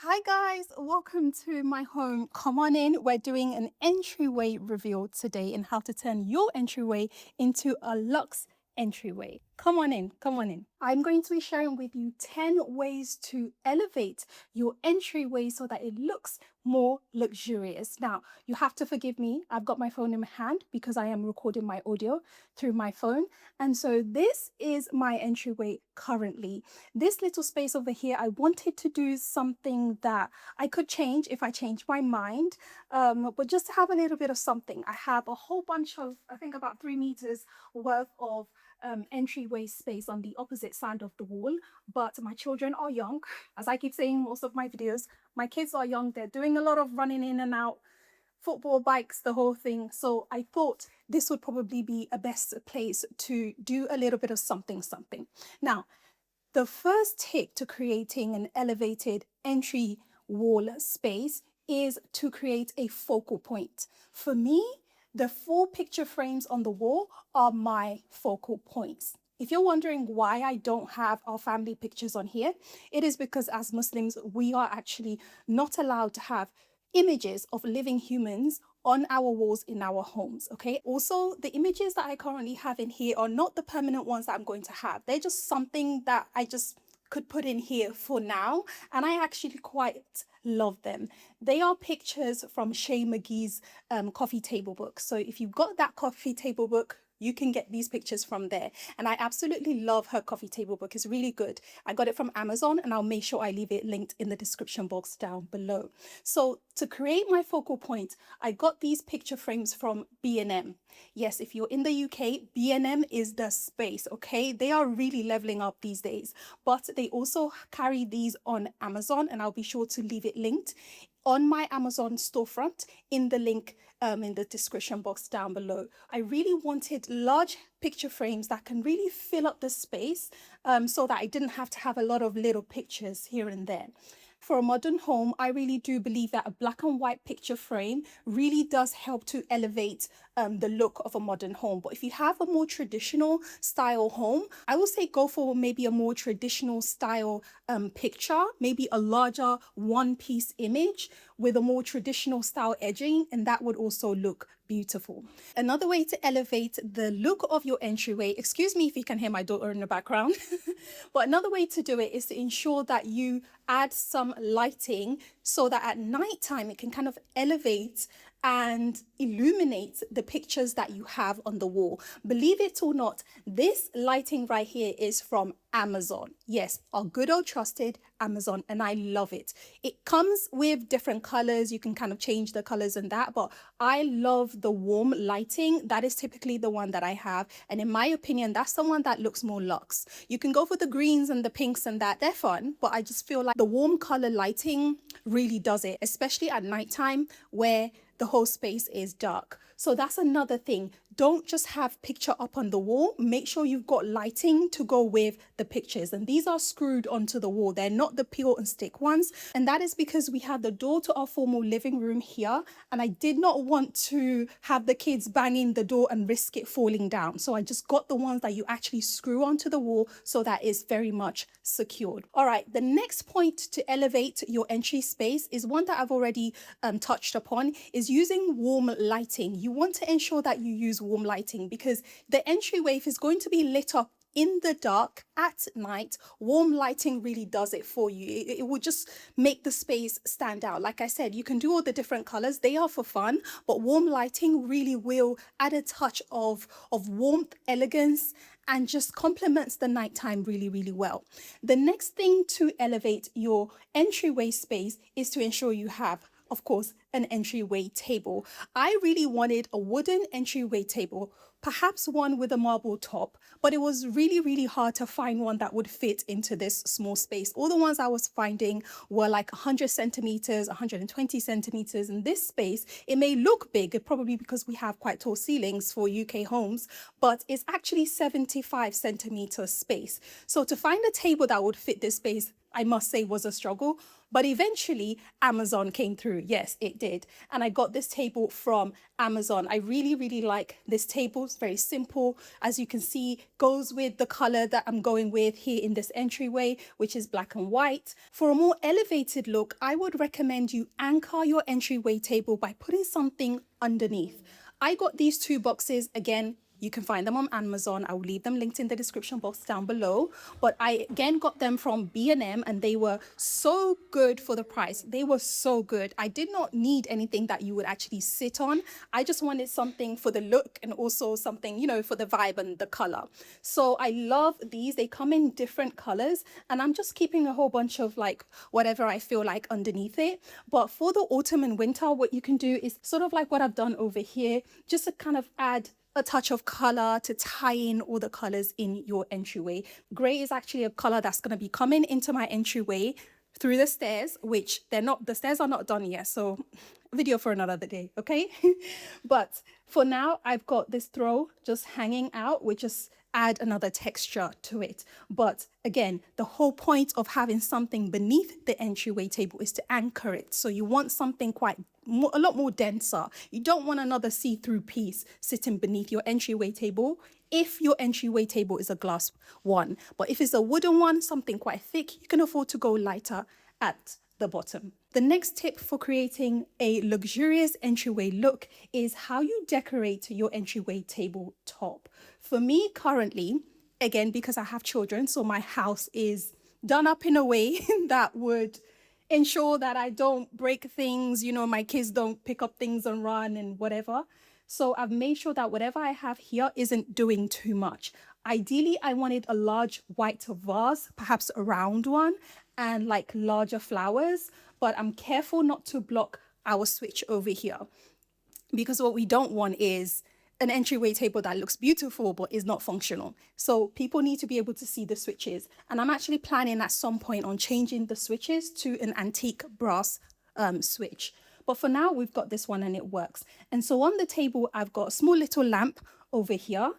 Hi guys, welcome to my home. Come on in. We're doing an entryway reveal today and how to turn your entryway into a luxe entryway. Come on in, come on in. I'm going to be sharing with you 10 ways to elevate your entryway so that it looks more luxurious. Now, you have to forgive me. I've got my phone in my hand because I am recording my audio through my phone. And so this is my entryway currently. This little space over here, I wanted to do something that I could change if I change my mind, but just to have a little bit of something. I have a whole bunch of, I think about 3 meters worth of entryway space on the opposite side of the wall, but my children are young. As I keep saying in most of my videos, my kids are young. They're doing a lot of running in and out, football, bikes, the whole thing. So I thought this would probably be a best place to do a little bit of something. Now, the first tip to creating an elevated entry wall space is to create a focal point. For me, the 4 picture frames on the wall are my focal points. If you're wondering why I don't have our family pictures on here, it is because as Muslims, we are actually not allowed to have images of living humans on our walls in our homes. Okay, also the images that I currently have in here are not the permanent ones that I'm going to have. They're just something that I just could put in here for now, and I actually quite love them. They are pictures from Shay McGee's coffee table book. So if you've got that coffee table book, you can get these pictures from there. And I absolutely love her coffee table book. It's really good. I got it from Amazon, and I'll make sure I leave it linked in the description box down below. So to create my focal point, I got these picture frames from B&M. Yes, if you're in the UK, B&M is the space, okay? They are really leveling up these days, but they also carry these on Amazon, and I'll be sure to leave it linked on my Amazon storefront in the link in the description box down below. I really wanted large picture frames that can really fill up the space so that I didn't have to have a lot of little pictures here and there. For a modern home, I really do believe that a black and white picture frame really does help to elevate the look of a modern home. But if you have a more traditional style home, I will say go for maybe a more traditional style picture, maybe a larger one-piece image with a more traditional style edging, and that would also look beautiful. Another way to elevate the look of your entryway, excuse me if you can hear my daughter in the background, but another way to do it is to ensure that you add some lighting so that at nighttime it can kind of elevate and illuminate the pictures that you have on the wall. Believe it or not, this lighting right here is from Amazon. Yes, our good old trusted Amazon, and I love it. It comes with different colors. You can kind of change the colors and that, but I love the warm lighting. That is typically the one that I have, and in my opinion, that's the one that looks more luxe. You can go for the greens and the pinks and that, they're fun, but I just feel like the warm color lighting really does it, especially at nighttime where the whole space is dark. So that's another thing. Don't just have picture up on the wall. Make sure you've got lighting to go with the pictures. And these are screwed onto the wall. They're not the peel and stick ones. And that is because we have the door to our formal living room here. And I did not want to have the kids banging the door and risk it falling down. So I just got the ones that you actually screw onto the wall so that it's very much secured. All right, the next point to elevate your entry space is one that I've already touched upon, is using warm lighting. You want to ensure that you use warm lighting because the entryway, if it's going to be lit up in the dark at night, warm lighting really does it for you. It will just make the space stand out. Like I said, you can do all the different colors. They are for fun, but warm lighting really will add a touch of warmth, elegance, and just complements the nighttime really, really well. The next thing to elevate your entryway space is to ensure you have, of course, an entryway table. I really wanted a wooden entryway table, perhaps one with a marble top, but it was really, really hard to find one that would fit into this small space. All the ones I was finding were like 100 centimeters, 120 centimeters. In this space, it may look big, probably because we have quite tall ceilings for UK homes, but it's actually 75 centimeter space. So to find a table that would fit this space, I must say, was a struggle. But eventually Amazon came through. Yes, it did. And I got this table from Amazon. I really, really like this table. It's very simple. As you can see, goes with the color that I'm going with here in this entryway, which is black and white. For a more elevated look, I would recommend you anchor your entryway table by putting something underneath. I got these two boxes. Again, you can find them on Amazon. I will leave them linked in the description box down below. But I again got them from B&M and they were so good for the price. They were so good. I did not need anything that you would actually sit on. I just wanted something for the look and also something, you know, for the vibe and the color. So I love these. They come in different colors and I'm just keeping a whole bunch of like whatever I feel like underneath it. But for the autumn and winter, what you can do is sort of like what I've done over here, just to kind of add a touch of color to tie in all the colors in your entryway. Gray is actually a color that's going to be coming into my entryway through the stairs, which the stairs are not done yet. So video for another day, okay? But for now, I've got this throw just hanging out, which just add another texture to it. But again, the whole point of having something beneath the entryway table is to anchor it. So you want something a lot more denser. You don't want another see-through piece sitting beneath your entryway table if your entryway table is a glass one. But if it's a wooden one, something quite thick, you can afford to go lighter at the bottom. The next tip for creating a luxurious entryway look is how you decorate your entryway table top. For me currently, again, because I have children, so my house is done up in a way that would ensure that I don't break things, you know, my kids don't pick up things and run and whatever. So I've made sure that whatever I have here isn't doing too much. Ideally, I wanted a large white vase, perhaps a round one, and like larger flowers, but I'm careful not to block our switch over here, because what we don't want is an entryway table that looks beautiful but is not functional. So people need to be able to see the switches. And I'm actually planning at some point on changing the switches to an antique brass switch. But for now, we've got this one and it works. And so on the table, I've got a small little lamp over here.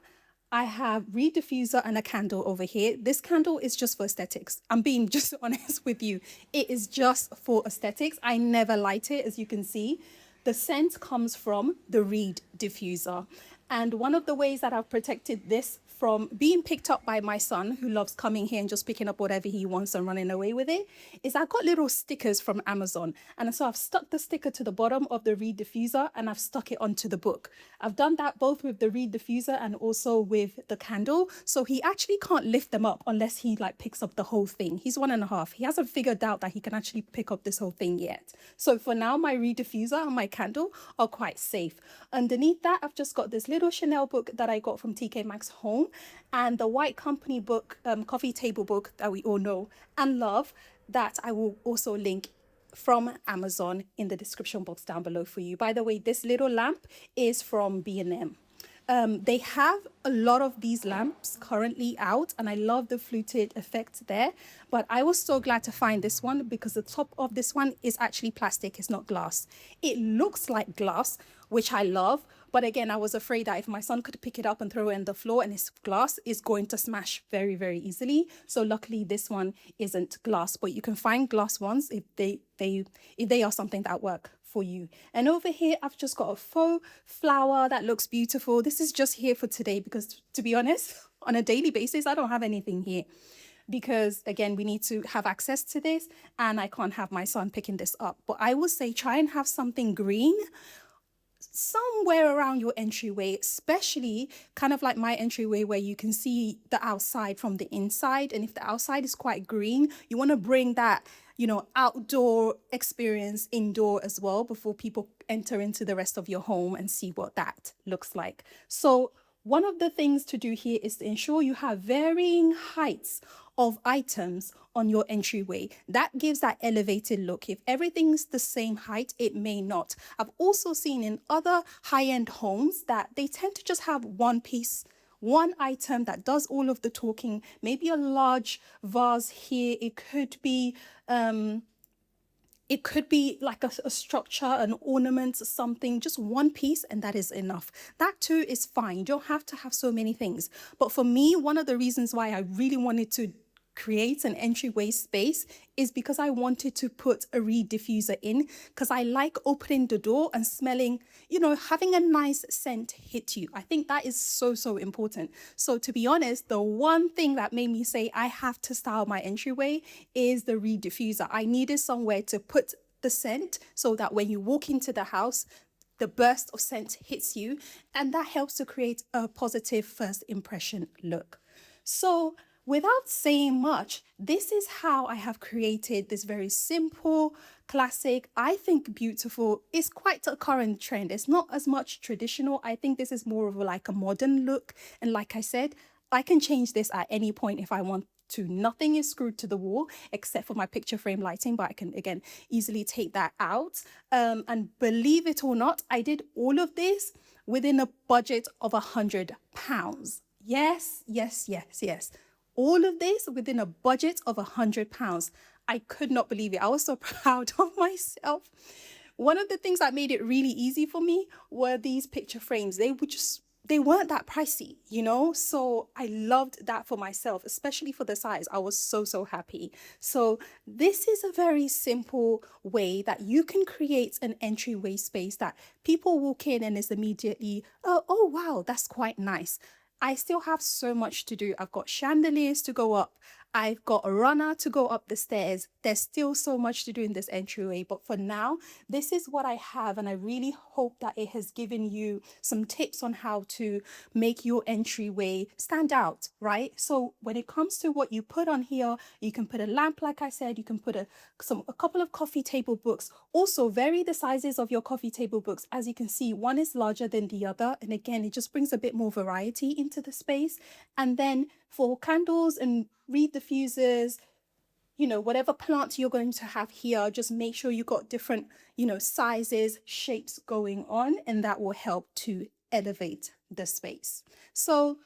I have reed diffuser and a candle over here. This candle is just for aesthetics. I'm being just honest with you. It is just for aesthetics. I never light it, as you can see. The scent comes from the reed diffuser. And one of the ways that I've protected this from being picked up by my son, who loves coming here and just picking up whatever he wants and running away with it, is I got little stickers from Amazon. And so I've stuck the sticker to the bottom of the reed diffuser and I've stuck it onto the book. I've done that both with the reed diffuser and also with the candle. So he actually can't lift them up unless he like picks up the whole thing. He's 1.5. He hasn't figured out that he can actually pick up this whole thing yet. So for now, my reed diffuser and my candle are quite safe. Underneath that, I've just got this little Chanel book that I got from TK Maxx Home, and the White Company book, coffee table book that we all know and love, that I will also link from Amazon in the description box down below for you. By the way, this little lamp is from B&M. They have a lot of these lamps currently out and I love the fluted effect there, but I was so glad to find this one because the top of this one is actually plastic, it's not glass. It looks like glass, which I love, but again, I was afraid that if my son could pick it up and throw it on the floor and it's glass, it's going to smash very, very easily. So luckily this one isn't glass, but you can find glass ones if they are something that work for you. And over here, I've just got a faux flower that looks beautiful. This is just here for today because, to be honest, on a daily basis, I don't have anything here because, again, we need to have access to this and I can't have my son picking this up. But I would say try and have something green somewhere around your entryway, especially kind of like my entryway where you can see the outside from the inside. And if the outside is quite green, you want to bring that, you know, outdoor experience indoor as well before people enter into the rest of your home and see what that looks like. So one of the things to do here is to ensure you have varying heights of items on your entryway. That gives that elevated look. If everything's the same height, it may not. I've also seen in other high-end homes that they tend to just have one piece, one item that does all of the talking, maybe a large vase here. It could be like a structure, an ornament, something, just one piece, and that is enough. That too is fine. You don't have to have so many things. But for me, one of the reasons why I really wanted to create an entryway space is because I wanted to put a reed diffuser in, because I like opening the door and smelling, having a nice scent hit you. I think that is so, so important. So to be honest, the one thing that made me say I have to style my entryway is the reed diffuser. I needed somewhere to put the scent so that when you walk into the house, the burst of scent hits you, and that helps to create a positive first impression look. So without saying much, this is how I have created this very simple, classic, I think beautiful. It's quite a current trend. It's not as much traditional. I think this is more of like a modern look. And like I said, I can change this at any point if I want to. Nothing is screwed to the wall except for my picture frame lighting, but I can again easily take that out. And believe it or not, I did all of this within a budget of £100. Yes, yes, yes, yes. All of this within a budget of £100. I could not believe it. I was so proud of myself. One of the things that made it really easy for me were these picture frames. They weren't that pricey, So I loved that for myself, especially for the size. I was so, so happy. So this is a very simple way that you can create an entryway space that people walk in and is immediately, oh, wow, that's quite nice. I still have so much to do. I've got chandeliers to go up. I've got a runner to go up the stairs. There's still so much to do in this entryway. But for now, this is what I have. And I really hope that it has given you some tips on how to make your entryway stand out, right? So when it comes to what you put on here, you can put a lamp, like I said, you can put a couple of coffee table books. Also vary the sizes of your coffee table books. As you can see, one is larger than the other. And again, it just brings a bit more variety into the space. And then for candles and reed diffusers, whatever plant you're going to have here, just make sure you got different, sizes, shapes going on, and that will help to elevate the space. So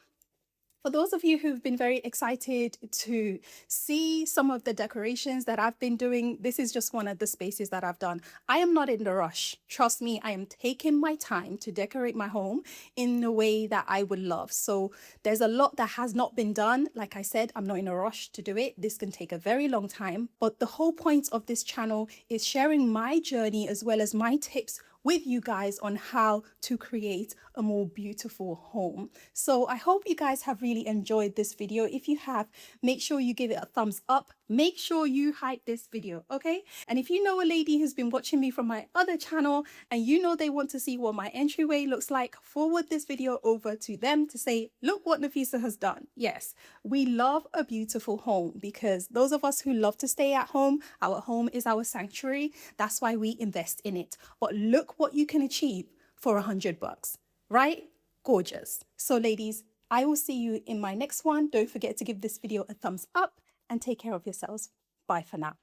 for those of you who've been very excited to see some of the decorations that I've been doing, this is just one of the spaces that I've done. I am not in a rush. Trust me, I am taking my time to decorate my home in a way that I would love. So there's a lot that has not been done. Like I said, I'm not in a rush to do it. This can take a very long time. But the whole point of this channel is sharing my journey as well as my tips with you guys on how to create a more beautiful home. So I hope you guys have really enjoyed this video. If you have, make sure you give it a thumbs up. Make sure you hype this video, okay? And if you know a lady who's been watching me from my other channel and they want to see what my entryway looks like, forward this video over to them to say, look what Nafisa has done. Yes, we love a beautiful home because those of us who love to stay at home, our home is our sanctuary. That's why we invest in it. But look what you can achieve for $100, right? Gorgeous. So ladies, I will see you in my next one. Don't forget to give this video a thumbs up and take care of yourselves. Bye for now.